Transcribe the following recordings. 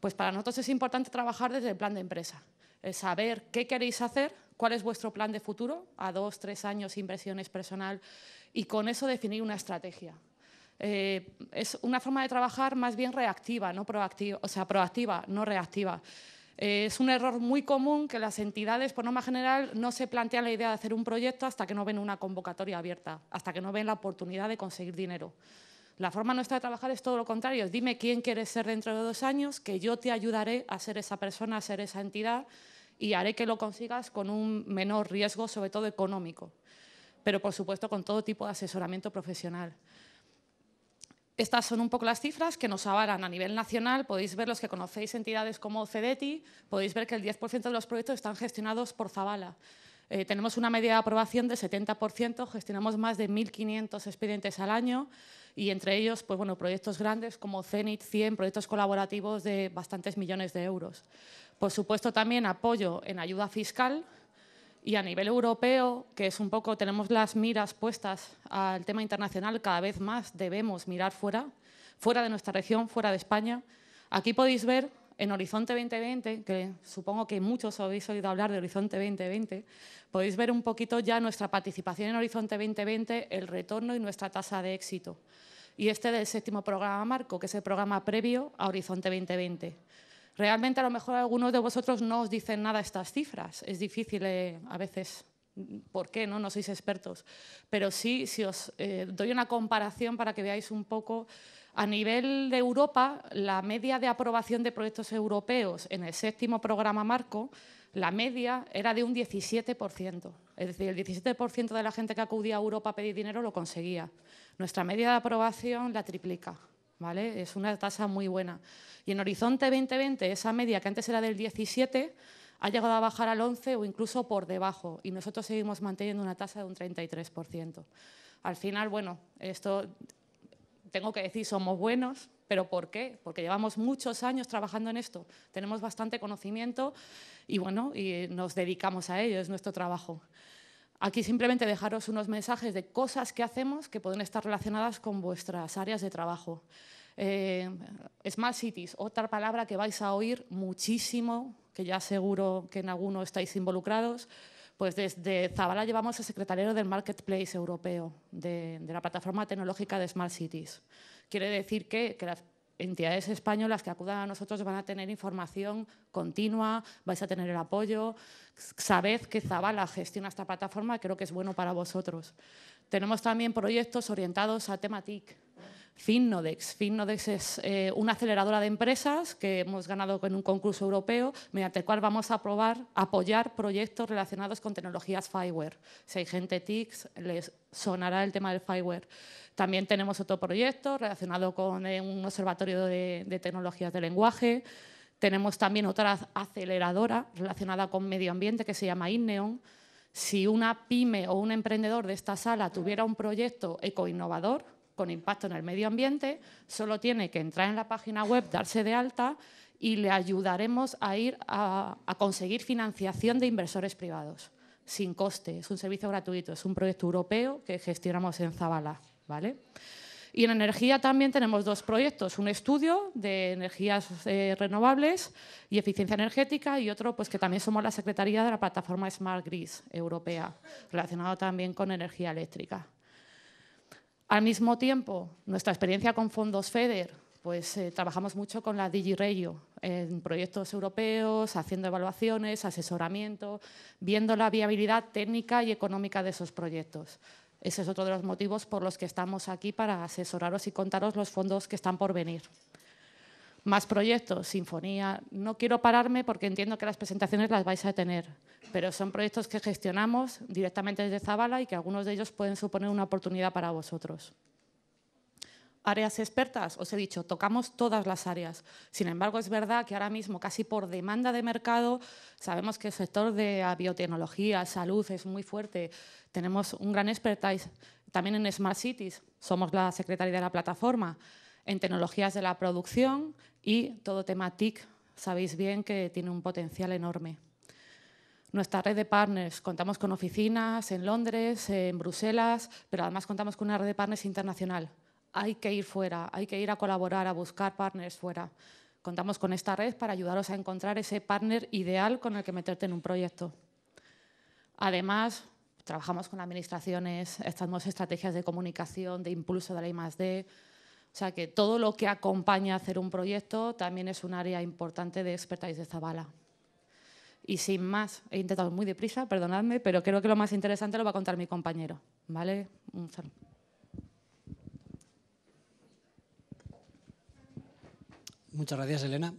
Pues para nosotros es importante trabajar desde el plan de empresa, saber qué queréis hacer, cuál es vuestro plan de futuro, a 2, 3 años, inversiones personal, y con eso definir una estrategia. Es una forma de trabajar más bien reactiva, no proactiva, o sea, proactiva, no reactiva. Es un error muy común que las entidades, por norma general, no se plantean la idea de hacer un proyecto hasta que no ven una convocatoria abierta, hasta que no ven la oportunidad de conseguir dinero. La forma nuestra de trabajar es todo lo contrario. Dime quién quieres ser dentro de 2 años, que yo te ayudaré a ser esa persona, a ser esa entidad y haré que lo consigas con un menor riesgo, sobre todo económico, pero por supuesto con todo tipo de asesoramiento profesional. Estas son un poco las cifras que nos avalan a nivel nacional. Podéis ver, los que conocéis entidades como CEDETI, podéis ver que el 10% de los proyectos están gestionados por Zabala. Tenemos una media de aprobación del 70%, gestionamos más de 1.500 expedientes al año y entre ellos pues, bueno, proyectos grandes como Zenit 100, proyectos colaborativos de bastantes millones de euros. Por supuesto, también apoyo en ayuda fiscal. Y a nivel europeo, que es un poco, tenemos las miras puestas al tema internacional, cada vez más debemos mirar fuera de nuestra región, fuera de España. Aquí podéis ver en Horizonte 2020, que supongo que muchos habéis oído hablar de Horizonte 2020, podéis ver un poquito ya nuestra participación en Horizonte 2020, el retorno y nuestra tasa de éxito. Y este del 7º programa marco, que es el programa previo a Horizonte 2020. Realmente, a lo mejor algunos de vosotros no os dicen nada estas cifras. Es difícil a veces, ¿por qué? No sois expertos. Pero sí, si os doy una comparación para que veáis un poco, a nivel de Europa, la media de aprobación de proyectos europeos en el 7º programa marco, la media era de un 17%. Es decir, el 17% de la gente que acudía a Europa a pedir dinero lo conseguía. Nuestra media de aprobación la triplica. ¿Vale? Es una tasa muy buena. Y en Horizonte 2020, esa media que antes era del 17, ha llegado a bajar al 11 o incluso por debajo. Y nosotros seguimos manteniendo una tasa de un 33%. Al final, bueno, esto tengo que decir, somos buenos, pero ¿por qué? Porque llevamos muchos años trabajando en esto. Tenemos bastante conocimiento y, bueno, y nos dedicamos a ello, es nuestro trabajo. Aquí simplemente dejaros unos mensajes de cosas que hacemos que pueden estar relacionadas con vuestras áreas de trabajo. Smart Cities, otra palabra que vais a oír muchísimo, que ya seguro que en alguno estáis involucrados. Pues desde Zabala llevamos el secretariado del Marketplace Europeo, de la plataforma tecnológica de Smart Cities. Quiere decir que las entidades españolas que acudan a nosotros van a tener información continua, vais a tener el apoyo. Sabed que Zabala gestiona esta plataforma, creo que es bueno para vosotros. Tenemos también proyectos orientados a tema TIC. Finnodex. Finnodex es una aceleradora de empresas que hemos ganado con un concurso europeo, mediante el cual vamos a apoyar proyectos relacionados con tecnologías FiWare. Si hay gente TIC, les sonará el tema del FiWare. También tenemos otro proyecto relacionado con un observatorio de tecnologías de lenguaje. Tenemos también otra aceleradora relacionada con medio ambiente que se llama Inneon. Si una pyme o un emprendedor de esta sala tuviera un proyecto ecoinnovador con impacto en el medio ambiente, solo tiene que entrar en la página web, darse de alta y le ayudaremos a ir a conseguir financiación de inversores privados, sin coste. Es un servicio gratuito, es un proyecto europeo que gestionamos en Zabala, ¿vale? Y en energía también tenemos 2 proyectos, un estudio de energías renovables y eficiencia energética y otro pues, que también somos la Secretaría de la plataforma Smart Grid europea, relacionado también con energía eléctrica. Al mismo tiempo, nuestra experiencia con fondos FEDER, pues trabajamos mucho con la DigiRegio en proyectos europeos, haciendo evaluaciones, asesoramiento, viendo la viabilidad técnica y económica de esos proyectos. Ese es otro de los motivos por los que estamos aquí, para asesoraros y contaros los fondos que están por venir. Más proyectos, Sinfonía. No quiero pararme porque entiendo que las presentaciones las vais a tener, pero son proyectos que gestionamos directamente desde Zabala y que algunos de ellos pueden suponer una oportunidad para vosotros. Áreas expertas, os he dicho, tocamos todas las áreas. Sin embargo, es verdad que ahora mismo, casi por demanda de mercado, sabemos que el sector de biotecnología, salud, es muy fuerte. Tenemos un gran expertise también en Smart Cities. Somos la secretaria de la plataforma en tecnologías de la producción y todo tema TIC. Sabéis bien que tiene un potencial enorme. Nuestra red de partners, contamos con oficinas en Londres, en Bruselas, pero además contamos con una red de partners internacional. Hay que ir fuera, hay que ir a colaborar, a buscar partners fuera. Contamos con esta red para ayudaros a encontrar ese partner ideal con el que meterte en un proyecto. Además, trabajamos con administraciones, estamos estrategias de comunicación, de impulso de la I+D. O sea que todo lo que acompaña a hacer un proyecto también es un área importante de expertise de Zabala. Y sin más, he intentado muy deprisa, perdonadme, pero creo que lo más interesante lo va a contar mi compañero. ¿Vale? Un saludo. Muchas gracias, Elena.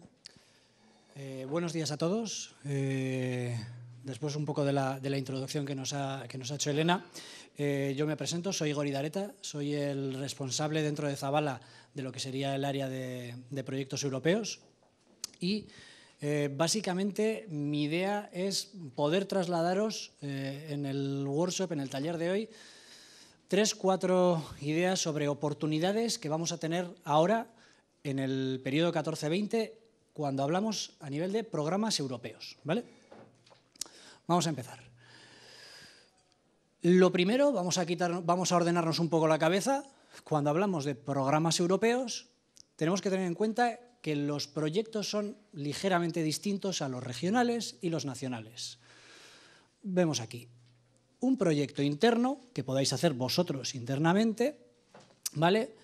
Buenos días a todos. Después un poco de la introducción que nos ha hecho Elena, yo me presento, soy Igor Idareta, soy el responsable dentro de Zabala de lo que sería el área de proyectos europeos y básicamente mi idea es poder trasladaros en el workshop, en el taller de hoy, 3 o 4 ideas sobre oportunidades que vamos a tener ahora en el periodo 14-20 cuando hablamos a nivel de programas europeos, ¿vale? Vamos a empezar. Lo primero, vamos a ordenarnos un poco la cabeza. Cuando hablamos de programas europeos, tenemos que tener en cuenta que los proyectos son ligeramente distintos a los regionales y los nacionales. Vemos aquí un proyecto interno que podáis hacer vosotros internamente, ¿vale?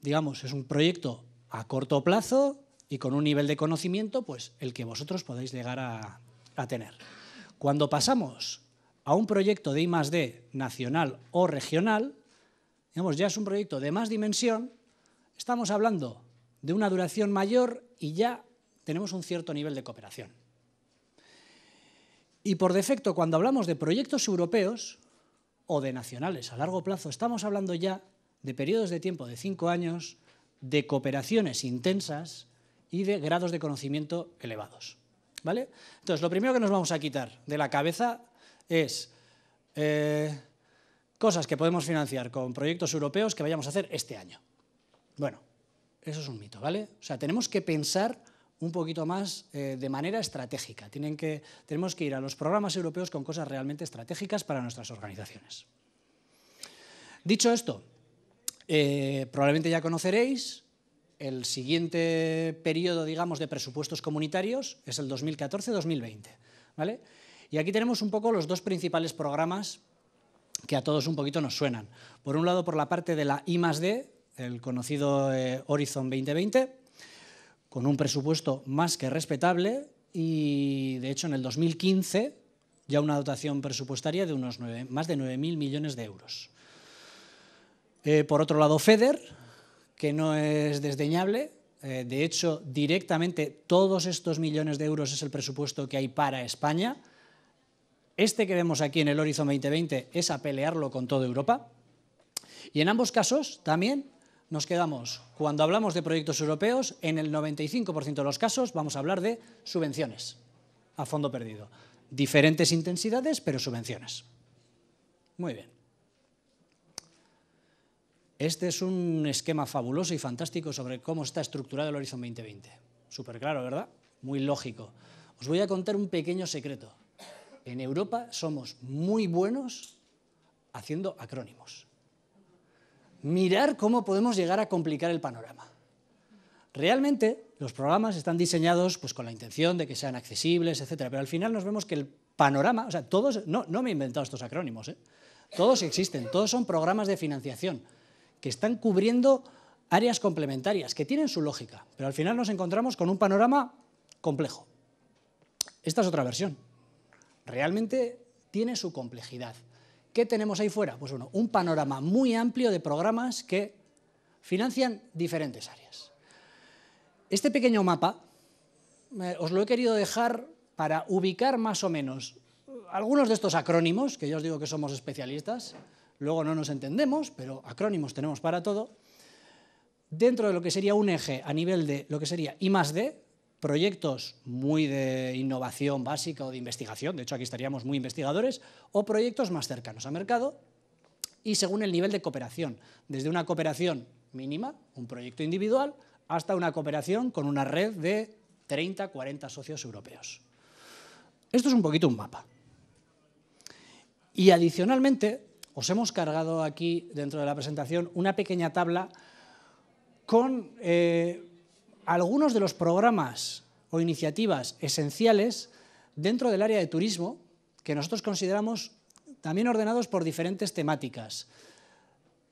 Digamos, es un proyecto a corto plazo y con un nivel de conocimiento, pues el que vosotros podáis llegar a tener. Cuando pasamos a un proyecto de I+D nacional o regional, digamos, ya es un proyecto de más dimensión, estamos hablando de una duración mayor y ya tenemos un cierto nivel de cooperación. Y por defecto, cuando hablamos de proyectos europeos o de nacionales a largo plazo, estamos hablando ya de periodos de tiempo de 5 años, de cooperaciones intensas y de grados de conocimiento elevados. ¿Vale? Entonces, lo primero que nos vamos a quitar de la cabeza es cosas que podemos financiar con proyectos europeos que vayamos a hacer este año. Bueno, eso es un mito, ¿vale? O sea, tenemos que pensar un poquito más de manera estratégica. Tenemos que ir a los programas europeos con cosas realmente estratégicas para nuestras organizaciones. Dicho esto, probablemente ya conoceréis el siguiente periodo, digamos, de presupuestos comunitarios es el 2014-2020, ¿vale? Y aquí tenemos un poco los 2 principales programas que a todos un poquito nos suenan. Por un lado, por la parte de la I+D, el conocido Horizon 2020, con un presupuesto más que respetable y, de hecho, en el 2015 ya una dotación presupuestaria de unos más de 9.000 millones de euros. Por otro lado, FEDER, que no es desdeñable, de hecho, directamente todos estos millones de euros es el presupuesto que hay para España. Este que vemos aquí en el Horizon 2020 es a pelearlo con toda Europa. Y en ambos casos también nos quedamos, cuando hablamos de proyectos europeos, en el 95% de los casos vamos a hablar de subvenciones a fondo perdido. Diferentes intensidades, pero subvenciones. Muy bien. Este es un esquema fabuloso y fantástico sobre cómo está estructurado el Horizon 2020. Súper claro, ¿verdad? Muy lógico. Os voy a contar un pequeño secreto. En Europa somos muy buenos haciendo acrónimos. Mirar cómo podemos llegar a complicar el panorama. Realmente los programas están diseñados pues, con la intención de que sean accesibles, etcétera, pero al final nos vemos que el panorama, o sea, todos, no me he inventado estos acrónimos, todos existen, todos son programas de financiación que están cubriendo áreas complementarias, que tienen su lógica, pero al final nos encontramos con un panorama complejo. Esta es otra versión. Realmente tiene su complejidad. ¿Qué tenemos ahí fuera? Pues bueno, un panorama muy amplio de programas que financian diferentes áreas. Este pequeño mapa os lo he querido dejar para ubicar más o menos algunos de estos acrónimos, que yo os digo que somos especialistas. Luego no nos entendemos, pero acrónimos tenemos para todo. Dentro de lo que sería un eje a nivel de lo que sería I+D, proyectos muy de innovación básica o de investigación, de hecho aquí estaríamos muy investigadores, o proyectos más cercanos a mercado, y según el nivel de cooperación, desde una cooperación mínima, un proyecto individual, hasta una cooperación con una red de 30, 40 socios europeos. Esto es un poquito un mapa. Y adicionalmente, os hemos cargado aquí, dentro de la presentación, una pequeña tabla con algunos de los programas o iniciativas esenciales dentro del área de turismo que nosotros consideramos también ordenados por diferentes temáticas.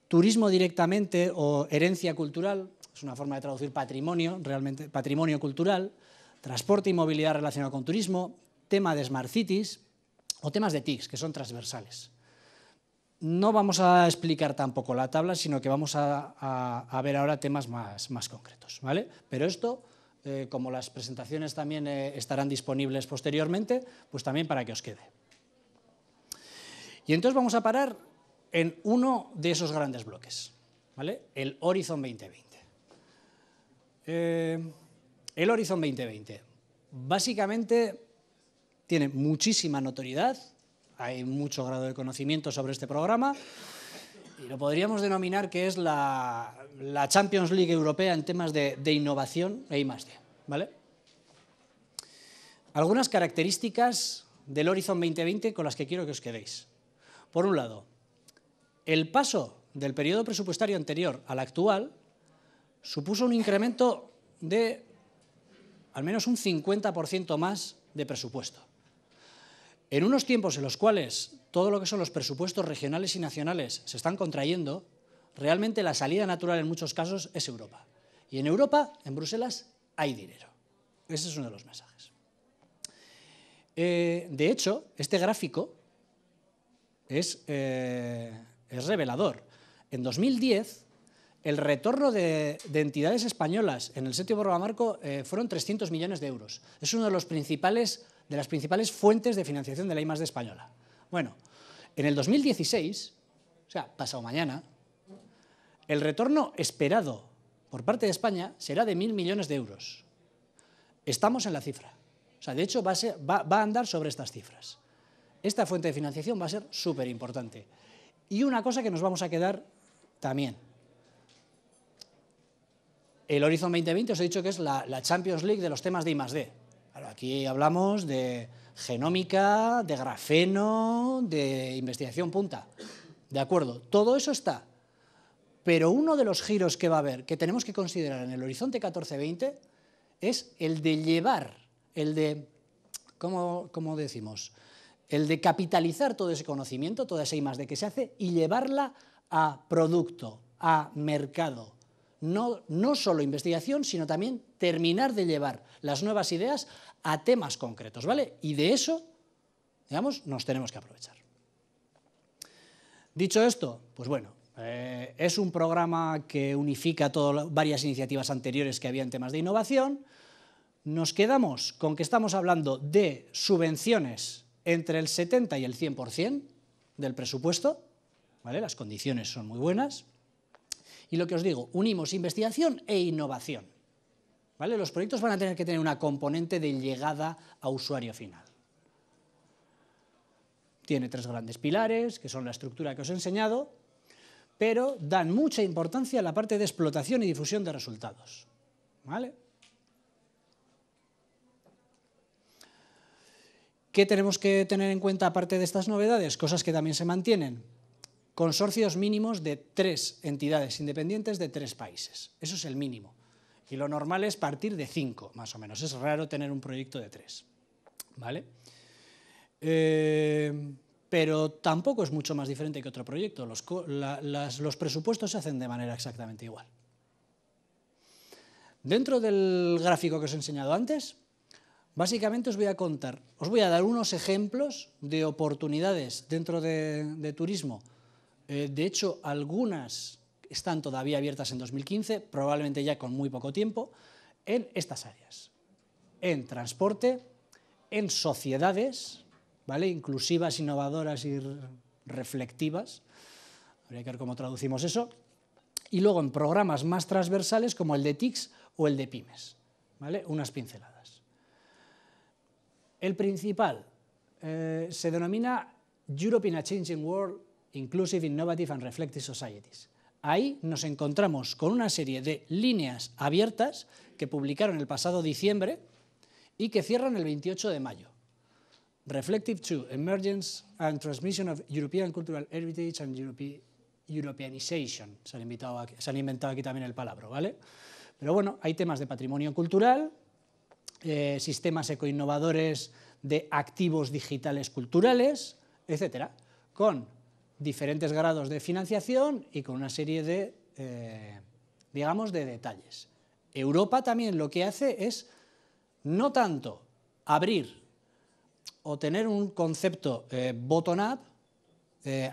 Turismo directamente o herencia cultural, es una forma de traducir patrimonio, realmente patrimonio cultural, transporte y movilidad relacionado con turismo, tema de Smart Cities o temas de TICs, que son transversales. No vamos a explicar tampoco la tabla, sino que vamos a ver ahora temas más concretos, ¿vale? Pero esto, como las presentaciones también estarán disponibles posteriormente, pues también para que os quede. Y entonces vamos a parar en uno de esos grandes bloques, ¿vale? El Horizon 2020. El Horizon 2020 básicamente tiene muchísima notoriedad, hay mucho grado de conocimiento sobre este programa y lo podríamos denominar que es la Champions League europea en temas de innovación e I+D, ¿vale? Algunas características del Horizon 2020 con las que quiero que os quedéis. Por un lado, el paso del periodo presupuestario anterior al actual supuso un incremento de al menos un 50% más de presupuesto. En unos tiempos en los cuales todo lo que son los presupuestos regionales y nacionales se están contrayendo, realmente la salida natural en muchos casos es Europa. Y en Europa, en Bruselas, hay dinero. Ese es uno de los mensajes. De hecho, este gráfico es revelador. En 2010, el retorno de entidades españolas en el séptimo programa marco fueron 300 millones de euros. Es uno de las principales fuentes de financiación de la I+D española. Bueno, en el 2016, o sea, pasado mañana, el retorno esperado por parte de España será de 1.000 millones de euros. Estamos en la cifra. O sea, de hecho, va a andar sobre estas cifras. Esta fuente de financiación va a ser súper importante. Y una cosa que nos vamos a quedar también. El Horizon 2020 os he dicho que es la Champions League de los temas de I+D. Claro, aquí hablamos de genómica, de grafeno, de investigación punta. De acuerdo, todo eso está. Pero uno de los giros que va a haber, que tenemos que considerar en el horizonte 14-20, es el de llevar, el de, ¿cómo decimos? El de capitalizar todo ese conocimiento, toda esa I+D que se hace, y llevarla a producto, a mercado. No solo investigación, sino también terminar de llevar las nuevas ideas a temas concretos, ¿vale? Y de eso, digamos, nos tenemos que aprovechar. Dicho esto, pues bueno, es un programa que unifica varias iniciativas anteriores que había en temas de innovación. Nos quedamos con que estamos hablando de subvenciones entre el 70 y el 100% del presupuesto, ¿vale? Las condiciones son muy buenas. Y lo que os digo, unimos investigación e innovación, ¿vale? Los proyectos van a tener que tener una componente de llegada a usuario final. Tiene 3 grandes pilares, que son la estructura que os he enseñado, pero dan mucha importancia a la parte de explotación y difusión de resultados, ¿vale? ¿Qué tenemos que tener en cuenta aparte de estas novedades? Cosas que también se mantienen. Consorcios mínimos de 3 entidades independientes de 3 países. Eso es el mínimo. Y lo normal es partir de 5, más o menos. Es raro tener un proyecto de 3. ¿Vale? Pero tampoco es mucho más diferente que otro proyecto. Los presupuestos se hacen de manera exactamente igual. Dentro del gráfico que os he enseñado antes, básicamente os voy a dar unos ejemplos de oportunidades dentro de turismo. De hecho, algunas están todavía abiertas en 2015, probablemente ya con muy poco tiempo, en estas áreas. En transporte, en sociedades, ¿vale? Inclusivas, innovadoras y reflectivas. Habría que ver cómo traducimos eso. Y luego en programas más transversales como el de TICs o el de pymes, ¿vale? Unas pinceladas. El principal se denomina Europe in a Changing World, Inclusive, Innovative and Reflective Societies. Ahí nos encontramos con una serie de líneas abiertas que publicaron el pasado diciembre y que cierran el 28 de mayo. Reflective to Emergence and Transmission of European Cultural Heritage and Europeanization. Se han inventado aquí también el palabra, ¿vale? Pero bueno, hay temas de patrimonio cultural, sistemas ecoinnovadores de activos digitales culturales, etcétera, con diferentes grados de financiación y con una serie de, digamos, de detalles. Europa también lo que hace es no tanto abrir o tener un concepto bottom-up,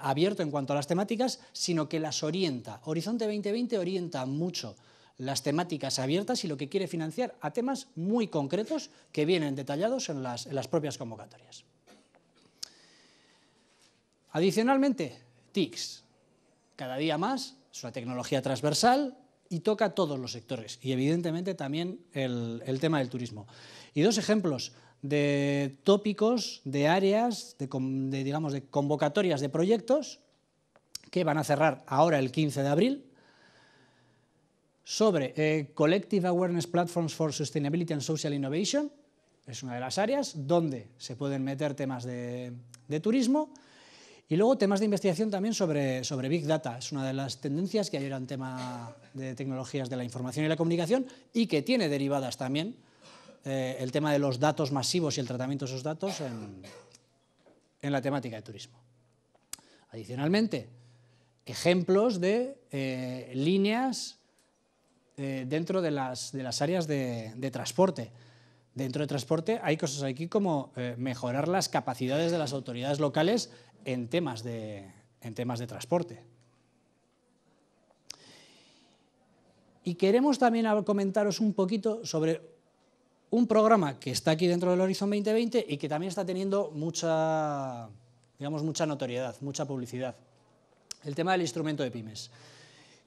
abierto en cuanto a las temáticas, sino que las orienta. Horizonte 2020 orienta mucho las temáticas abiertas y lo que quiere financiar a temas muy concretos que vienen detallados en las propias convocatorias. Adicionalmente, TICs. Cada día más es una tecnología transversal y toca todos los sectores y evidentemente también el tema del turismo. Y dos ejemplos de tópicos, de áreas, digamos, de convocatorias de proyectos que van a cerrar ahora el 15 de abril sobre Collective Awareness Platforms for Sustainability and Social Innovation. Es una de las áreas donde se pueden meter temas de turismo. Y luego temas de investigación también sobre Big Data. Es una de las tendencias que hay en tema de tecnologías de la información y la comunicación y que tiene derivadas también el tema de los datos masivos y el tratamiento de esos datos en la temática de turismo. Adicionalmente, ejemplos de líneas dentro de las áreas de transporte. Dentro de transporte hay cosas aquí como mejorar las capacidades de las autoridades locales en temas de transporte. Y queremos también comentaros un poquito sobre un programa que está aquí dentro del Horizon 2020 y que también está teniendo mucha notoriedad, mucha publicidad. El tema del instrumento de pymes,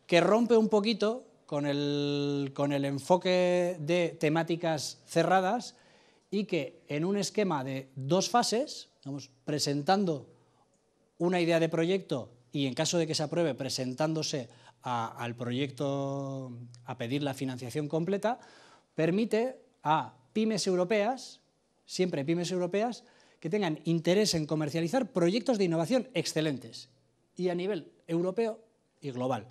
que rompe un poquito con el enfoque de temáticas cerradas y que en un esquema de dos fases, vamos, presentando una idea de proyecto y en caso de que se apruebe presentándose al proyecto a pedir la financiación completa, permite a pymes europeas, siempre pymes europeas, que tengan interés en comercializar proyectos de innovación excelentes y a nivel europeo y global.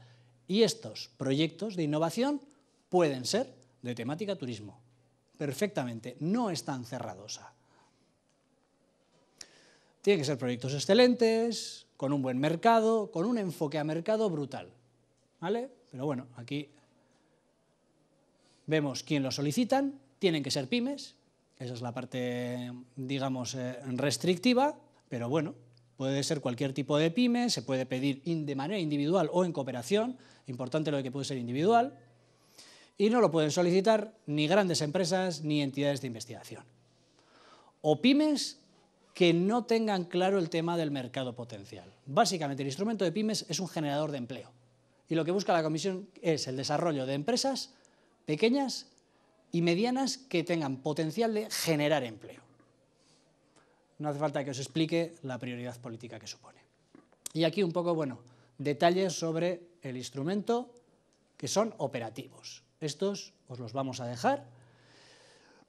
Y estos proyectos de innovación pueden ser de temática turismo, perfectamente, no están cerrados a. Tienen que ser proyectos excelentes, con un buen mercado, con un enfoque a mercado brutal, ¿vale? Pero bueno, aquí vemos quién lo solicitan, tienen que ser pymes, esa es la parte, digamos, restrictiva, pero bueno, puede ser cualquier tipo de pyme, se puede pedir de manera individual o en cooperación, importante lo de que puede ser individual, y no lo pueden solicitar ni grandes empresas ni entidades de investigación. O pymes que no tengan claro el tema del mercado potencial. Básicamente, el instrumento de pymes es un generador de empleo y lo que busca la Comisión es el desarrollo de empresas pequeñas y medianas que tengan potencial de generar empleo. No hace falta que os explique la prioridad política que supone. Y aquí un poco, bueno, detalles sobre el instrumento que son operativos. Estos os los vamos a dejar.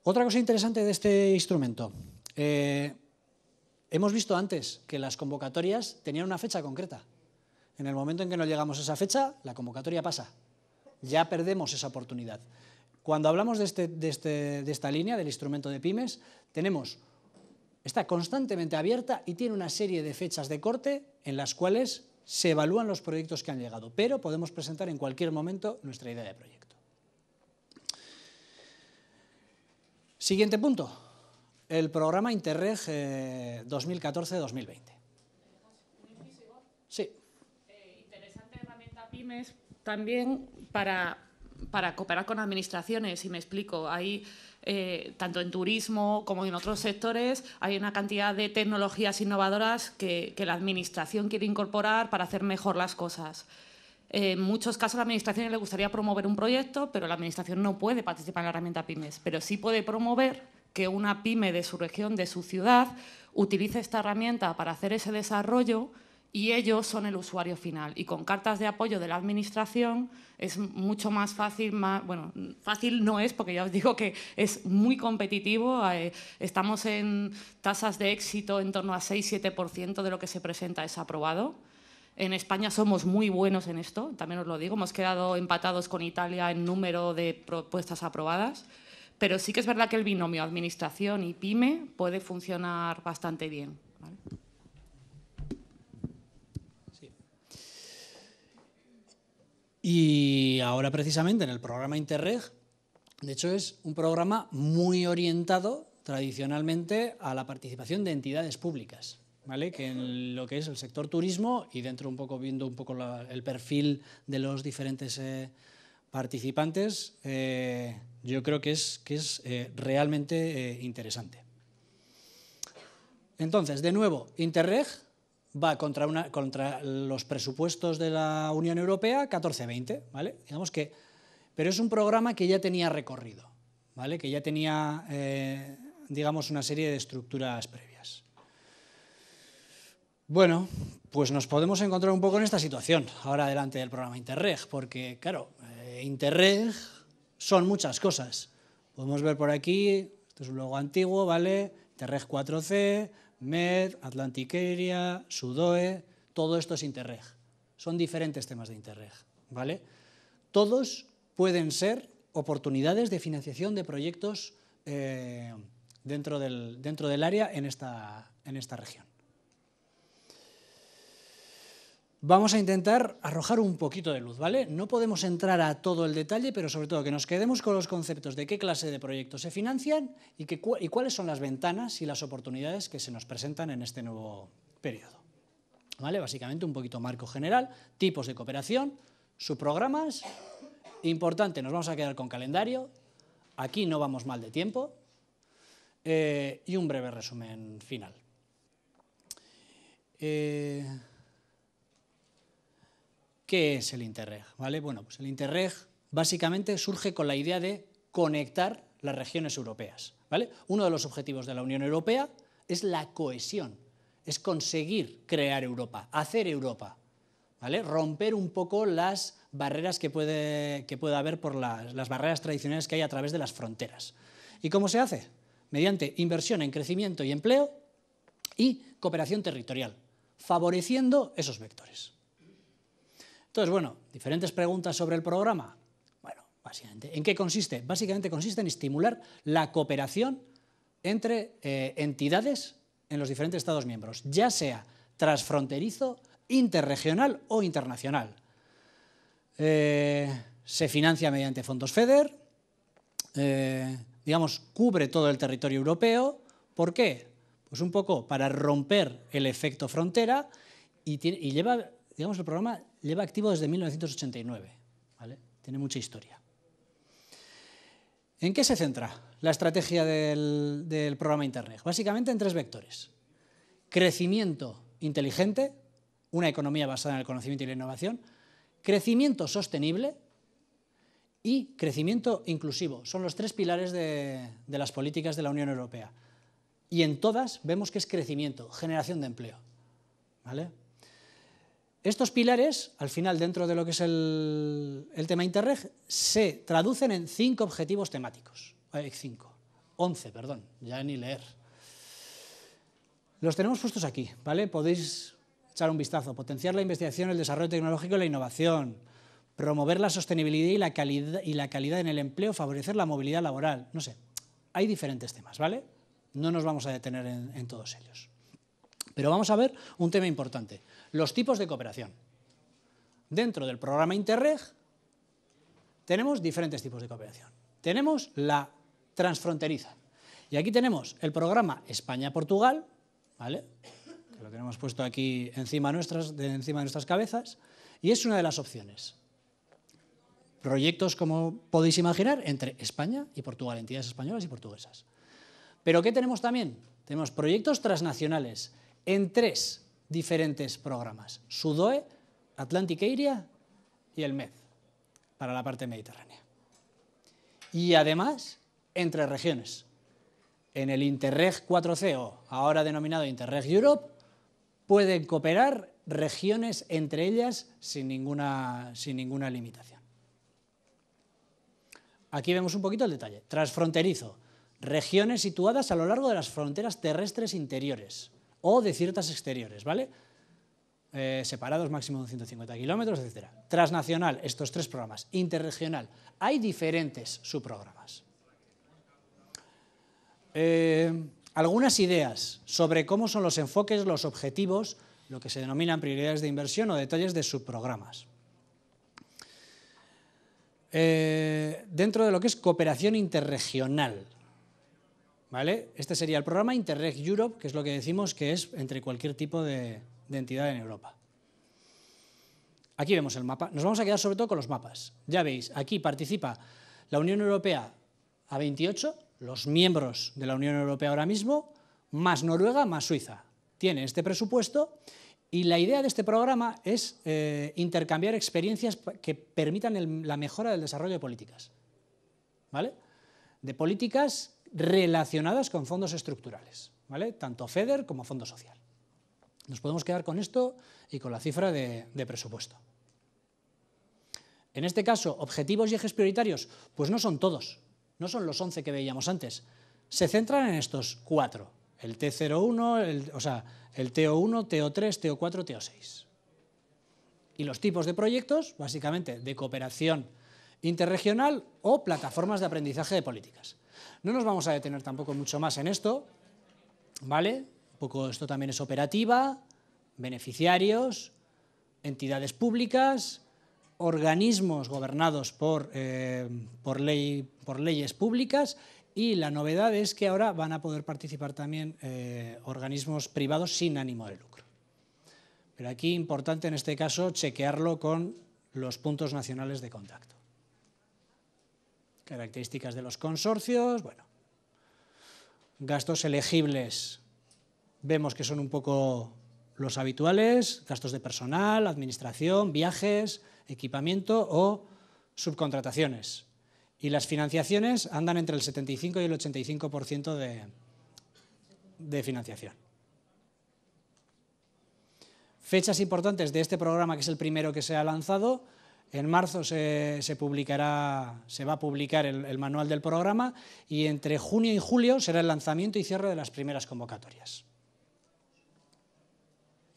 Otra cosa interesante de este instrumento. Hemos visto antes que las convocatorias tenían una fecha concreta. En el momento en que no llegamos a esa fecha, la convocatoria pasa. Ya perdemos esa oportunidad. Cuando hablamos de esta línea, del instrumento de pymes, está constantemente abierta y tiene una serie de fechas de corte en las cuales se evalúan los proyectos que han llegado, pero podemos presentar en cualquier momento nuestra idea de proyecto. Siguiente punto. El programa Interreg 2014-2020. Sí. Interesante herramienta pymes también para cooperar con administraciones, y me explico. Hay, tanto en turismo como en otros sectores, hay una cantidad de tecnologías innovadoras que la administración quiere incorporar para hacer mejor las cosas. En muchos casos a la administración le gustaría promover un proyecto, pero la administración no puede participar en la herramienta pymes, pero sí puede promover que una pyme de su región, de su ciudad, utilice esta herramienta para hacer ese desarrollo y ellos son el usuario final. Y con cartas de apoyo de la administración es mucho más fácil, bueno, fácil no es, porque ya os digo que es muy competitivo. Estamos en tasas de éxito en torno a 6-7% de lo que se presenta es aprobado. En España somos muy buenos en esto, también os lo digo, hemos quedado empatados con Italia en número de propuestas aprobadas, pero sí que es verdad que el binomio administración y pyme puede funcionar bastante bien, ¿vale? Sí. Y ahora precisamente en el programa Interreg, de hecho es un programa muy orientado tradicionalmente a la participación de entidades públicas, ¿vale? Que en lo que es el sector turismo y dentro un poco viendo un poco el perfil de los diferentes participantes, yo creo que es realmente interesante. Entonces, de nuevo, Interreg va contra los presupuestos de la Unión Europea 14-20, ¿vale? Digamos que, pero es un programa que ya tenía recorrido, ¿vale? Que ya tenía, digamos, una serie de estructuras previas. Bueno, pues nos podemos encontrar un poco en esta situación ahora delante del programa Interreg, porque, claro, Interreg son muchas cosas. Podemos ver por aquí, esto es un logo antiguo, ¿vale? Interreg 4C, MED, Atlantic Area, SUDOE, todo esto es Interreg. Son diferentes temas de Interreg, ¿vale? Todos pueden ser oportunidades de financiación de proyectos dentro del área en esta región. Vamos a intentar arrojar un poquito de luz, ¿vale? No podemos entrar a todo el detalle, pero sobre todo que nos quedemos con los conceptos de qué clase de proyectos se financian y cuáles son las ventanas y las oportunidades que se nos presentan en este nuevo periodo, ¿vale? Básicamente un poquito marco general, tipos de cooperación, subprogramas. Importante, nos vamos a quedar con calendario, aquí no vamos mal de tiempo, y un breve resumen final. ¿Qué es el Interreg? ¿Vale? Bueno, pues el Interreg básicamente surge con la idea de conectar las regiones europeas, ¿vale? Uno de los objetivos de la Unión Europea es la cohesión, es conseguir crear Europa, hacer Europa, ¿vale? Romper un poco las barreras que puede haber por las barreras tradicionales que hay a través de las fronteras. ¿Y cómo se hace? Mediante inversión en crecimiento y empleo y cooperación territorial, favoreciendo esos vectores. Entonces, bueno, diferentes preguntas sobre el programa. Bueno, básicamente, ¿en qué consiste? Básicamente consiste en estimular la cooperación entre entidades en los diferentes Estados miembros, ya sea transfronterizo, interregional o internacional. Se financia mediante fondos FEDER, digamos, cubre todo el territorio europeo. ¿Por qué? Pues un poco para romper el efecto frontera y lleva, digamos, el programa lleva activo desde 1989, ¿vale? Tiene mucha historia. ¿En qué se centra la estrategia del programa Interreg? Básicamente en tres vectores. Crecimiento inteligente, una economía basada en el conocimiento y la innovación, crecimiento sostenible y crecimiento inclusivo. Son los tres pilares de las políticas de la Unión Europea. Y en todas vemos que es crecimiento, generación de empleo, ¿vale? Estos pilares, al final, dentro de lo que es el tema Interreg, se traducen en 5 objetivos temáticos. 11, perdón, ya ni leer. Los tenemos puestos aquí, ¿vale? Podéis echar un vistazo. Potenciar la investigación, el desarrollo tecnológico y la innovación. Promover la sostenibilidad y la calidad en el empleo, favorecer la movilidad laboral. No sé, hay diferentes temas, ¿vale? No nos vamos a detener en todos ellos. Pero vamos a ver un tema importante, los tipos de cooperación. Dentro del programa Interreg tenemos diferentes tipos de cooperación. Tenemos la transfronteriza. Y aquí tenemos el programa España-Portugal, ¿vale? Que lo tenemos puesto aquí encima de nuestras cabezas, y es una de las opciones. Proyectos, como podéis imaginar, entre España y Portugal, entidades españolas y portuguesas. Pero ¿qué tenemos también? Tenemos proyectos transnacionales en 3 diferentes programas, SUDOE, Atlantic Area y el MED, para la parte mediterránea. Y además, entre regiones. En el Interreg 4C, o ahora denominado Interreg Europe, pueden cooperar regiones entre ellas sin ninguna limitación. Aquí vemos un poquito el detalle. Transfronterizo, regiones situadas a lo largo de las fronteras terrestres interiores o de ciertas exteriores, ¿vale? separados máximo de 150 kilómetros, etc. Transnacional, estos 3 programas. Interregional, hay diferentes subprogramas. Algunas ideas sobre cómo son los enfoques, los objetivos, lo que se denominan prioridades de inversión o detalles de subprogramas. Dentro de lo que es cooperación interregional, ¿vale? Este sería el programa Interreg Europe, que es lo que decimos que es entre cualquier tipo de entidad en Europa. Aquí vemos el mapa. Nos vamos a quedar sobre todo con los mapas. Ya veis, aquí participa la Unión Europea a 28, los miembros de la Unión Europea ahora mismo, más Noruega, más Suiza. Tiene este presupuesto y la idea de este programa es intercambiar experiencias que permitan la mejora del desarrollo de políticas, ¿vale? De políticas relacionadas con fondos estructurales, ¿vale? Tanto FEDER como Fondo Social. Nos podemos quedar con esto y con la cifra de presupuesto. En este caso, objetivos y ejes prioritarios, pues no son todos, no son los 11 que veíamos antes. Se centran en estos 4, el T01, el TO1, TO3, TO4, TO6. Y los tipos de proyectos, básicamente de cooperación interregional o plataformas de aprendizaje de políticas. No nos vamos a detener tampoco mucho más en esto, ¿vale? Un poco esto también es operativa, beneficiarios, entidades públicas, organismos gobernados por leyes públicas, y la novedad es que ahora van a poder participar también organismos privados sin ánimo de lucro. Pero aquí importante en este caso chequearlo con los puntos nacionales de contacto. Características de los consorcios, bueno, gastos elegibles, vemos que son un poco los habituales, gastos de personal, administración, viajes, equipamiento o subcontrataciones. Y las financiaciones andan entre el 75 y el 85% de financiación. Fechas importantes de este programa, que es el primero que se ha lanzado. En marzo se va a publicar el manual del programa, y entre junio y julio será el lanzamiento y cierre de las primeras convocatorias.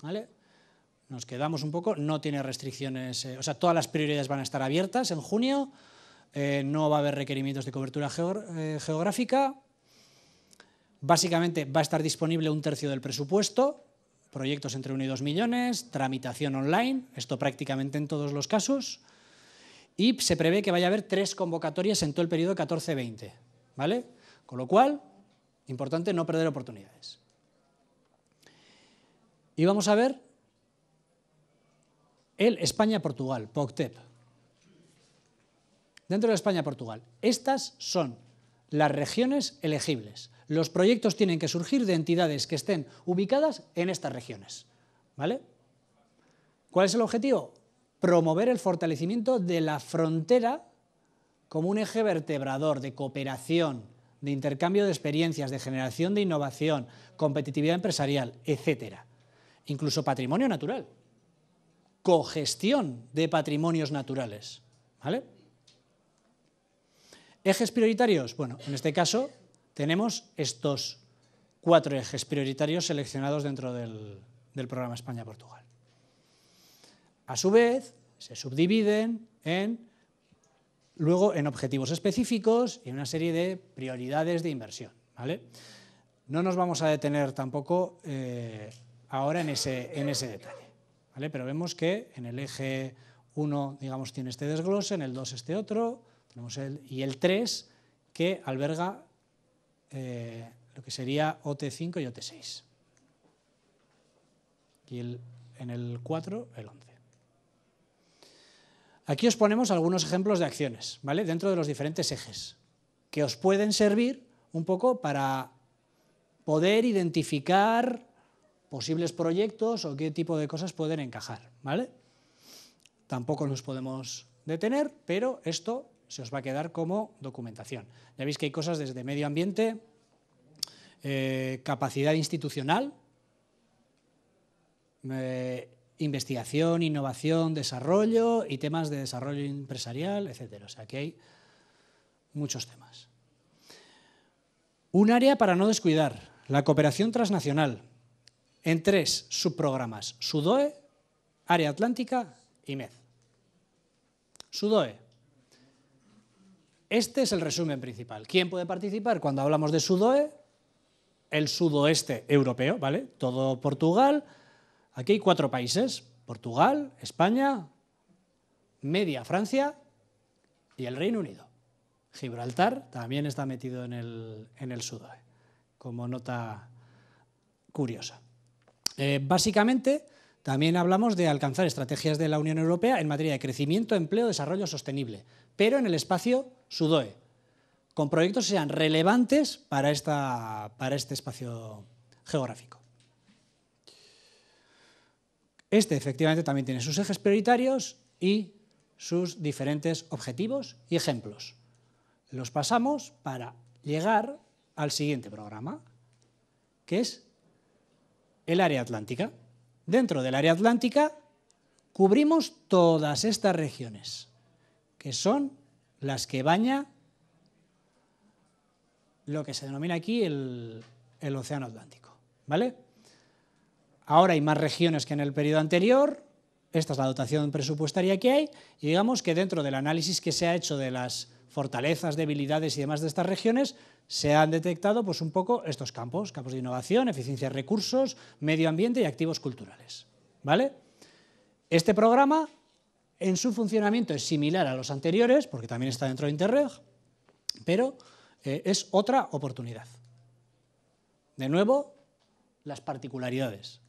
¿Vale? Nos quedamos un poco, no tiene restricciones, o sea, todas las prioridades van a estar abiertas en junio, no va a haber requerimientos de cobertura geográfica, básicamente va a estar disponible 1/3 del presupuesto, proyectos entre 1 y 2 millones, tramitación online, esto prácticamente en todos los casos, y se prevé que vaya a haber 3 convocatorias en todo el periodo 14-20, ¿vale? Con lo cual, importante no perder oportunidades. Y vamos a ver el España-Portugal, POCTEP. Dentro de España-Portugal, estas son las regiones elegibles. Los proyectos tienen que surgir de entidades que estén ubicadas en estas regiones, ¿vale? ¿Cuál es el objetivo? Promover el fortalecimiento de la frontera como un eje vertebrador de cooperación, de intercambio de experiencias, de generación de innovación, competitividad empresarial, etcétera. Incluso patrimonio natural, cogestión de patrimonios naturales, ¿vale? Ejes prioritarios, bueno, en este caso tenemos estos 4 ejes prioritarios seleccionados dentro del programa España-Portugal. A su vez, se subdividen luego en objetivos específicos y una serie de prioridades de inversión, ¿vale? No nos vamos a detener tampoco ahora en ese detalle, ¿vale? Pero vemos que en el eje 1, digamos, tiene este desglose, en el 2 este otro, tenemos y el 3 que alberga lo que sería OT5 y OT6. Y en el 4, el 11. Aquí os ponemos algunos ejemplos de acciones, ¿vale? Dentro de los diferentes ejes, que os pueden servir un poco para poder identificar posibles proyectos o qué tipo de cosas pueden encajar, ¿vale? Tampoco nos podemos detener, pero esto se os va a quedar como documentación. Ya veis que hay cosas desde medio ambiente, capacidad institucional, investigación, innovación, desarrollo y temas de desarrollo empresarial, etcétera. O sea, que hay muchos temas. Un área para no descuidar, la cooperación transnacional, en 3 subprogramas, SUDOE, Área Atlántica y MED. SUDOE. Este es el resumen principal. ¿Quién puede participar cuando hablamos de SUDOE? El sudoeste europeo, ¿vale? Todo Portugal. Aquí hay 4 países: Portugal, España, media Francia y el Reino Unido. Gibraltar también está metido en el SUDOE, como nota curiosa. Básicamente, también hablamos de alcanzar estrategias de la Unión Europea en materia de crecimiento, empleo, desarrollo sostenible, pero en el espacio SUDOE, con proyectos que sean relevantes para este espacio geográfico. Este, efectivamente, también tiene sus ejes prioritarios y sus diferentes objetivos y ejemplos. Los pasamos para llegar al siguiente programa, que es el área atlántica. Dentro del área atlántica cubrimos todas estas regiones, que son las que baña lo que se denomina aquí el Océano Atlántico, ¿vale? Ahora hay más regiones que en el periodo anterior. Esta es la dotación presupuestaria que hay, y digamos que dentro del análisis que se ha hecho de las fortalezas, debilidades y demás de estas regiones, se han detectado pues un poco estos campos de innovación, eficiencia de recursos, medio ambiente y activos culturales, ¿vale? Este programa en su funcionamiento es similar a los anteriores, porque también está dentro de Interreg, pero es otra oportunidad. De nuevo, las particularidades.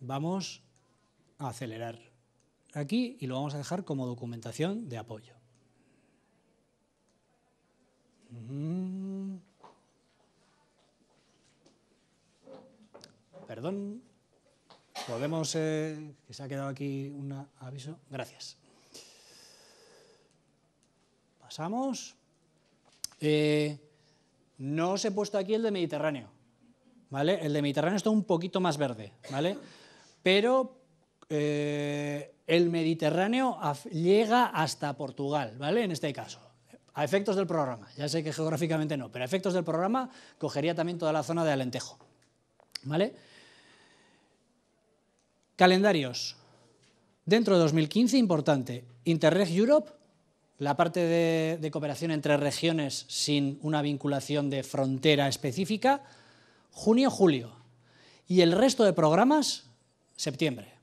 Vamos a acelerar aquí y lo vamos a dejar como documentación de apoyo. Perdón, podemos, que se ha quedado aquí un aviso. Gracias. Pasamos. No os he puesto aquí el de Mediterráneo, ¿vale? El de Mediterráneo está un poquito más verde, ¿vale? Pero el Mediterráneo llega hasta Portugal, ¿vale? En este caso, a efectos del programa. Ya sé que geográficamente no, pero a efectos del programa cogería también toda la zona de Alentejo, ¿vale? Calendarios. Dentro de 2015, importante, Interreg Europe, la parte de cooperación entre regiones sin una vinculación de frontera específica, junio-julio. Y el resto de programas, septiembre.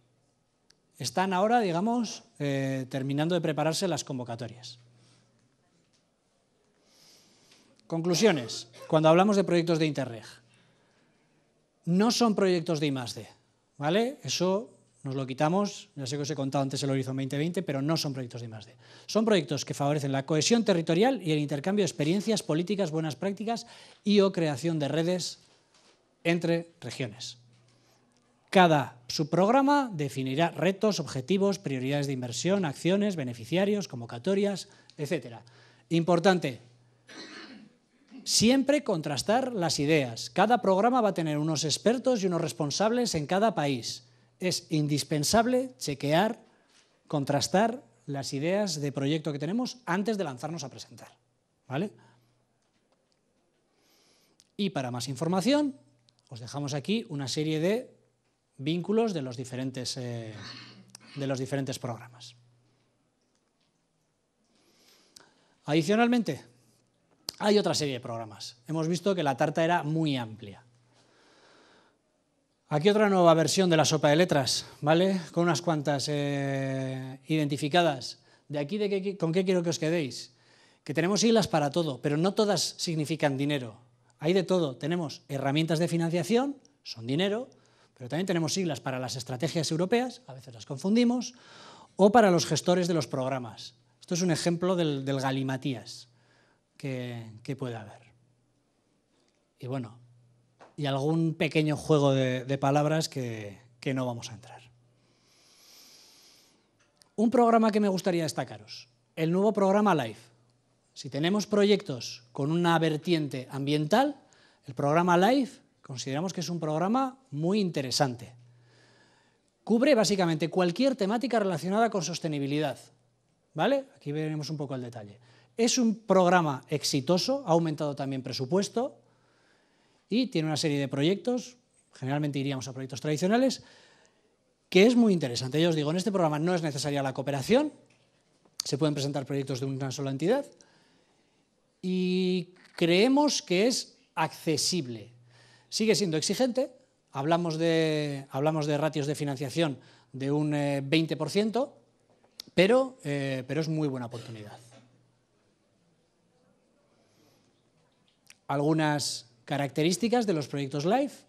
Están ahora, digamos, terminando de prepararse las convocatorias. Conclusiones. Cuando hablamos de proyectos de Interreg, no son proyectos de I+D, ¿vale? Eso nos lo quitamos, ya sé que os he contado antes el Horizon 2020, pero no son proyectos de I+D. Son proyectos que favorecen la cohesión territorial y el intercambio de experiencias, políticas, buenas prácticas y o creación de redes entre regiones. Cada subprograma definirá retos, objetivos, prioridades de inversión, acciones, beneficiarios, convocatorias, etc. Importante, siempre contrastar las ideas. Cada programa va a tener unos expertos y unos responsables en cada país. Es indispensable chequear, contrastar las ideas de proyecto que tenemos antes de lanzarnos a presentar, ¿vale? Y para más información, os dejamos aquí una serie de vínculos de los diferentes programas. Adicionalmente, hay otra serie de programas. Hemos visto que la tarta era muy amplia. Aquí otra nueva versión de la sopa de letras, ¿vale? Con unas cuantas identificadas. De aquí, ¿con qué quiero que os quedéis? Que tenemos siglas para todo, pero no todas significan dinero. Hay de todo. Tenemos herramientas de financiación, son dinero, pero también tenemos siglas para las estrategias europeas, a veces las confundimos, o para los gestores de los programas. Esto es un ejemplo del galimatías que puede haber. Y bueno, y algún pequeño juego de palabras que no vamos a entrar. Un programa que me gustaría destacaros, el nuevo programa LIFE. Si tenemos proyectos con una vertiente ambiental, el programa LIFE consideramos que es un programa muy interesante. Cubre básicamente cualquier temática relacionada con sostenibilidad, ¿vale? Aquí veremos un poco el detalle. Es un programa exitoso, ha aumentado también presupuesto y tiene una serie de proyectos, generalmente iríamos a proyectos tradicionales, que es muy interesante. Ya os digo, en este programa no es necesaria la cooperación, se pueden presentar proyectos de una sola entidad y creemos que es accesible. Sigue siendo exigente, hablamos de ratios de financiación de un 20%, pero es muy buena oportunidad. Algunas características de los proyectos LIFE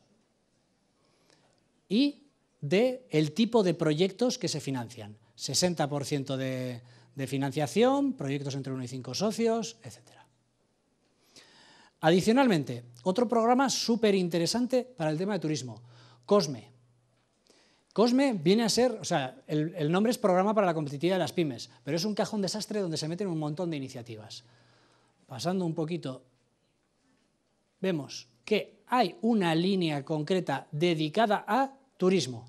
y del tipo de proyectos que se financian. 60% de financiación, proyectos entre 1 y 5 socios, etc. Adicionalmente, otro programa súper interesante para el tema de turismo, COSME. COSME viene a ser, o sea, el nombre es Programa para la Competitividad de las Pymes, pero es un cajón desastre donde se meten un montón de iniciativas. Pasando un poquito, vemos que hay una línea concreta dedicada a turismo,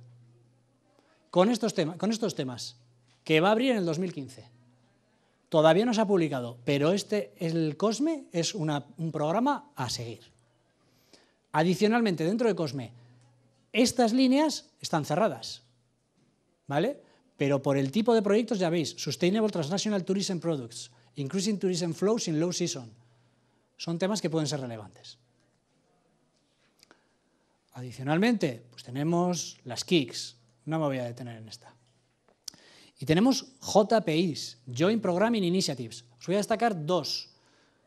con estos temas, que va a abrir en el 2015. Todavía no se ha publicado, pero el COSME es un programa a seguir. Adicionalmente, dentro de COSME, estas líneas están cerradas, ¿vale? Pero por el tipo de proyectos, ya veis, Sustainable Transnational Tourism Products, Increasing Tourism Flows in Low Season, son temas que pueden ser relevantes. Adicionalmente, pues tenemos las KICs, no me voy a detener en esta. Y tenemos JPIs, Joint Programming Initiatives. Os voy a destacar dos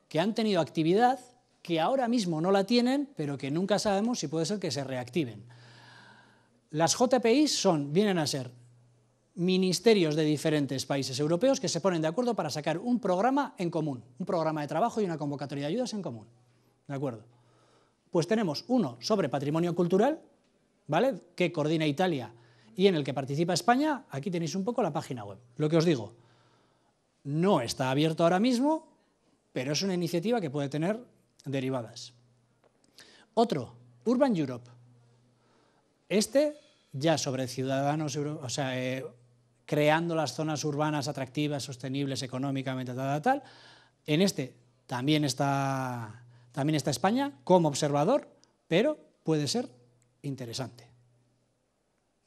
que han tenido actividad, que ahora mismo no la tienen, pero que nunca sabemos si puede ser que se reactiven. Las JPIs vienen a ser ministerios de diferentes países europeos que se ponen de acuerdo para sacar un programa en común, un programa de trabajo y una convocatoria de ayudas en común. ¿De acuerdo? Pues tenemos uno sobre patrimonio cultural, ¿vale?, que coordina Italia y en el que participa España. Aquí tenéis un poco la página web. Lo que os digo, no está abierto ahora mismo, pero es una iniciativa que puede tener derivadas. Otro, Urban Europe. Ya sobre ciudadanos, o sea, creando las zonas urbanas atractivas, sostenibles económicamente, tal. En también está España como observador, pero puede ser interesante.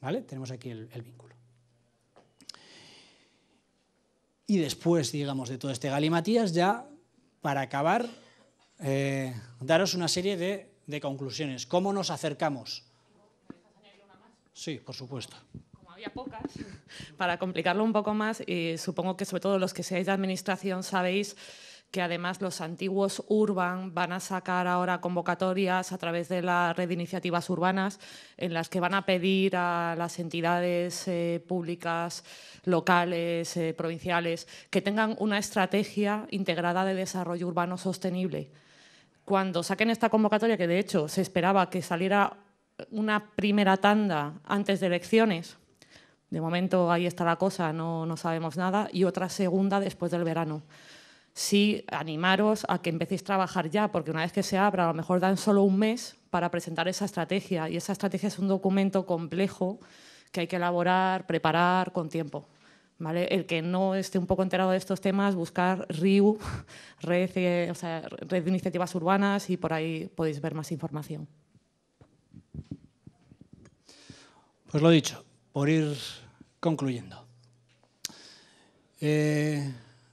¿Vale? Tenemos aquí el vínculo. Y después, digamos, de todo este galimatías, ya para acabar, daros una serie de conclusiones. ¿Cómo nos acercamos? Sí, por supuesto. Como había pocas, para complicarlo un poco más, y supongo que sobre todo los que seáis de administración sabéis que además los antiguos Urban van a sacar ahora convocatorias a través de la red de iniciativas urbanas en las que van a pedir a las entidades públicas, locales, provinciales, que tengan una estrategia integrada de desarrollo urbano sostenible. Cuando saquen esta convocatoria, que de hecho se esperaba que saliera una primera tanda antes de elecciones, de momento ahí está la cosa, no sabemos nada, y otra segunda después del verano. Sí, animaros a que empecéis a trabajar ya, porque una vez que se abra, a lo mejor dan solo un mes para presentar esa estrategia, y esa estrategia es un documento complejo que hay que elaborar, preparar con tiempo. ¿Vale? El que no esté un poco enterado de estos temas, buscar RIU, red de iniciativas urbanas, y por ahí podéis ver más información. Pues lo dicho, por ir concluyendo.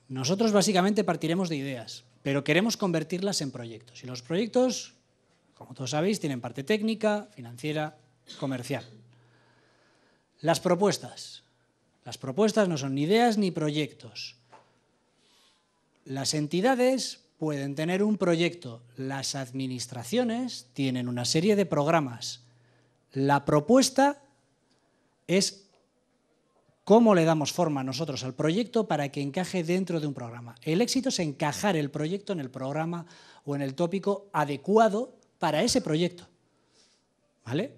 Nosotros básicamente partiremos de ideas, pero queremos convertirlas en proyectos. Y los proyectos, como todos sabéis, tienen parte técnica, financiera, comercial. Las propuestas no son ni ideas ni proyectos. Las entidades pueden tener un proyecto, las administraciones tienen una serie de programas. La propuesta es cómo le damos forma nosotros al proyecto para que encaje dentro de un programa. El éxito es encajar el proyecto en el programa o en el tópico adecuado para ese proyecto. ¿Vale?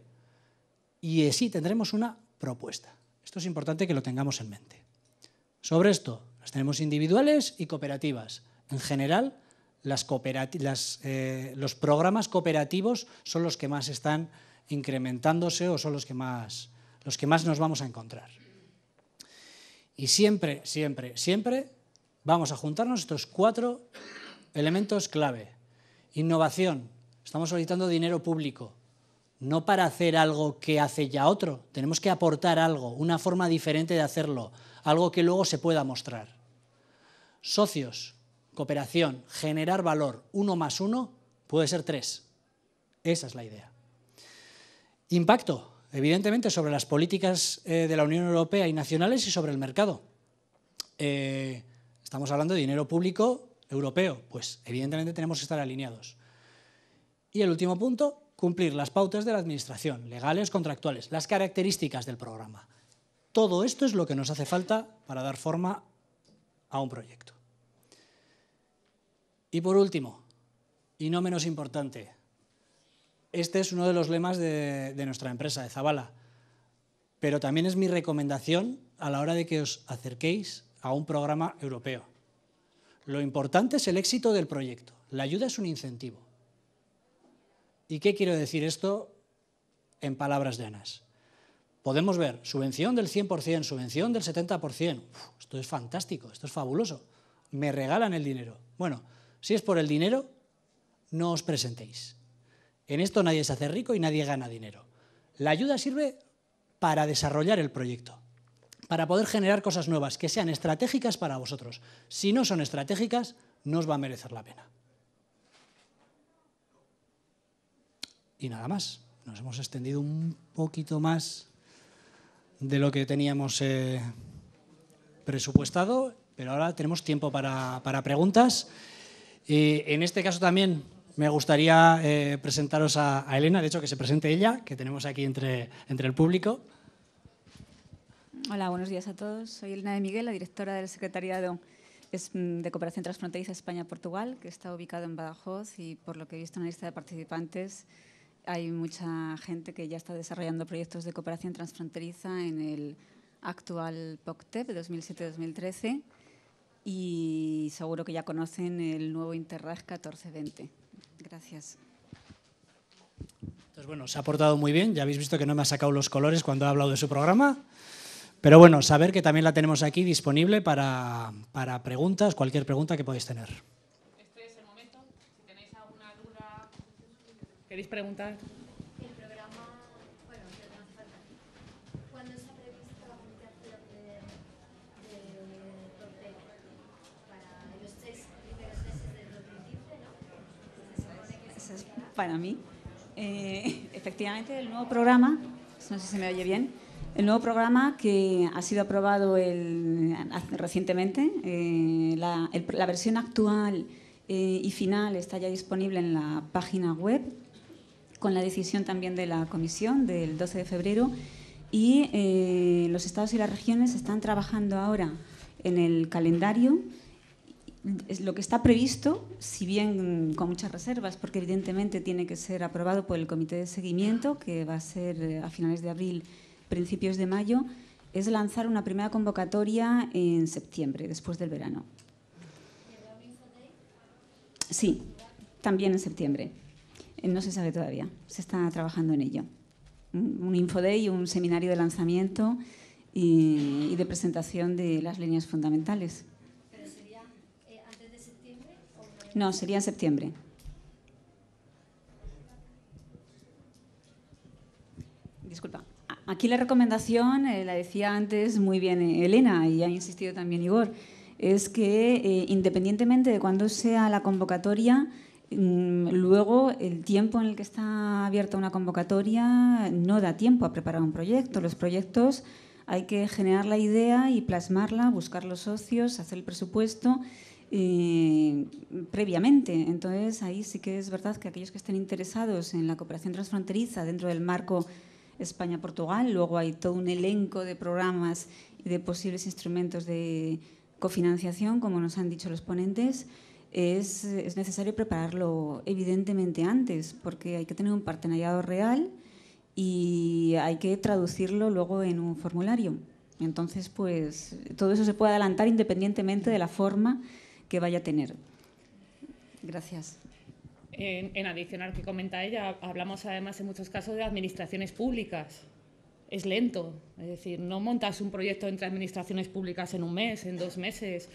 Y así tendremos una propuesta. Esto es importante que lo tengamos en mente. Sobre esto, las tenemos individuales y cooperativas. En general, los programas cooperativos son los que más están incrementándose o son los que más nos vamos a encontrar. Y siempre, siempre, siempre vamos a juntarnos estos 4 elementos clave. Innovación. Estamos solicitando dinero público. no para hacer algo que hace ya otro. Tenemos que aportar algo, una forma diferente de hacerlo, algo que luego se pueda mostrar. Socios, cooperación, generar valor, 1 más 1 puede ser 3. Esa es la idea. Impacto, evidentemente, sobre las políticas de la Unión Europea y nacionales y sobre el mercado. Estamos hablando de dinero público europeo, pues evidentemente tenemos que estar alineados. Y el último punto, cumplir las pautas de la administración, legales, contractuales, las características del programa. Todo esto es lo que nos hace falta para dar forma a un proyecto. Y por último, y no menos importante, este es uno de los lemas de nuestra empresa, de Zabala, pero también es mi recomendación a la hora de que os acerquéis a un programa europeo. Lo importante es el éxito del proyecto. La ayuda es un incentivo. ¿Y qué quiero decir esto en palabras llanas? Podemos ver subvención del 100%, subvención del 70%. Esto es fantástico, esto es fabuloso. Me regalan el dinero. Bueno, si es por el dinero, no os presentéis. En esto nadie se hace rico y nadie gana dinero. La ayuda sirve para desarrollar el proyecto, para poder generar cosas nuevas que sean estratégicas para vosotros. Si no son estratégicas, no os va a merecer la pena. Y nada más. Nos hemos extendido un poquito más de lo que teníamos presupuestado, pero ahora tenemos tiempo para preguntas. En este caso también me gustaría presentaros a Elena, de hecho que se presente ella, que tenemos aquí entre el público. Hola, buenos días a todos. Soy Elena de Miguel, la directora del Secretariado de Cooperación Transfronteriza España-Portugal, que está ubicado en Badajoz, y por lo que he visto en la lista de participantes hay mucha gente que ya está desarrollando proyectos de cooperación transfronteriza en el actual POCTEP de 2007-2013 y seguro que ya conocen el nuevo Interreg 1420. Gracias. Entonces, bueno, se ha portado muy bien. Ya habéis visto que no me ha sacado los colores cuando ha hablado de su programa. Pero bueno, saber que también la tenemos aquí disponible para preguntas, cualquier pregunta que podáis tener. Este es el momento. Si tenéis alguna duda, ¿queréis preguntar? El programa, bueno, creo que no hace falta. ¿Cuándo está prevista la publicación de POCTEP para los 3 primeros meses del 2015, no? Se supone que Eso es para mí. Efectivamente, el nuevo programa, no sé si se me oye bien, el nuevo programa que ha sido aprobado recientemente, la versión actual y final está ya disponible en la página web, con la decisión también de la Comisión del 12 de febrero, y los estados y las regiones están trabajando ahora en el calendario. Es lo que está previsto, si bien con muchas reservas, porque evidentemente tiene que ser aprobado por el Comité de Seguimiento, que va a ser a finales de abril, principios de mayo, es lanzar una primera convocatoria en septiembre, después del verano. Sí, también en septiembre. No se sabe todavía, se está trabajando en ello. Un Infoday y un seminario de lanzamiento y de presentación de las líneas fundamentales. ¿Pero sería antes de septiembre o no? No, sería en septiembre. Disculpa. Aquí la recomendación, la decía antes muy bien Elena y ha insistido también Igor, es que independientemente de cuándo sea la convocatoria, luego el tiempo en el que está abierta una convocatoria no da tiempo a preparar un proyecto. Los proyectos hay que generar la idea y plasmarla, buscar los socios, hacer el presupuesto previamente. Entonces ahí sí que es verdad que aquellos que estén interesados en la cooperación transfronteriza dentro del marco España-Portugal, luego hay todo un elenco de programas y de posibles instrumentos de cofinanciación, como nos han dicho los ponentes. Es necesario prepararlo evidentemente antes, porque hay que tener un partenariado real y hay que traducirlo luego en un formulario. Entonces, pues todo eso se puede adelantar independientemente de la forma que vaya a tener. Gracias. En adición al que comenta ella, hablamos además en muchos casos de administraciones públicas. Es lento, es decir, no montas un proyecto entre administraciones públicas en un mes, en 2 meses.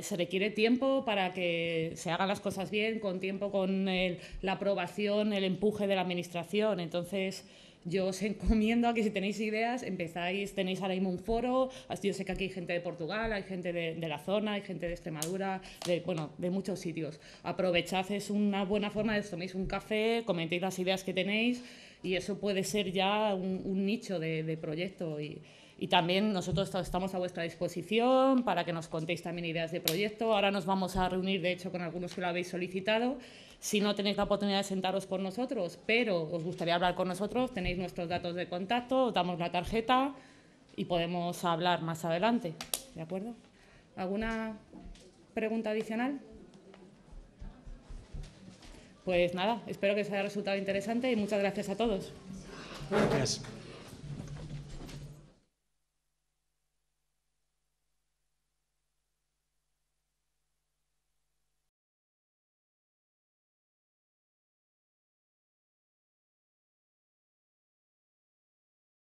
Se requiere tiempo para que se hagan las cosas bien, con tiempo, con la aprobación, el empuje de la administración. Entonces, yo os encomiendo a que si tenéis ideas, tenéis ahora mismo un foro. Yo sé que aquí hay gente de Portugal, hay gente de la zona, hay gente de Extremadura, de muchos sitios. Aprovechad, es una buena forma de que toméis un café, comentéis las ideas que tenéis y eso puede ser ya un nicho de proyecto. Y también nosotros estamos a vuestra disposición para que nos contéis también ideas de proyecto. Ahora nos vamos a reunir, de hecho, con algunos que lo habéis solicitado. Si no tenéis la oportunidad de sentaros con nosotros, pero os gustaría hablar con nosotros, tenéis nuestros datos de contacto, os damos la tarjeta y podemos hablar más adelante. ¿De acuerdo? ¿Alguna pregunta adicional? Pues nada, espero que os haya resultado interesante y muchas gracias a todos. Gracias.